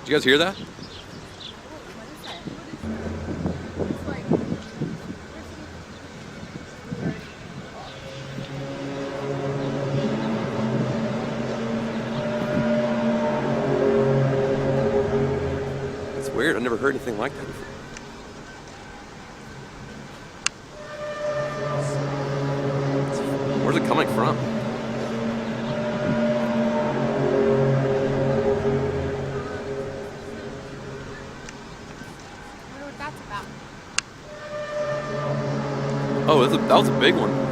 Did you guys hear that? It's weird. I've never heard anything like that before. Where's it coming from? Oh, that was a big one.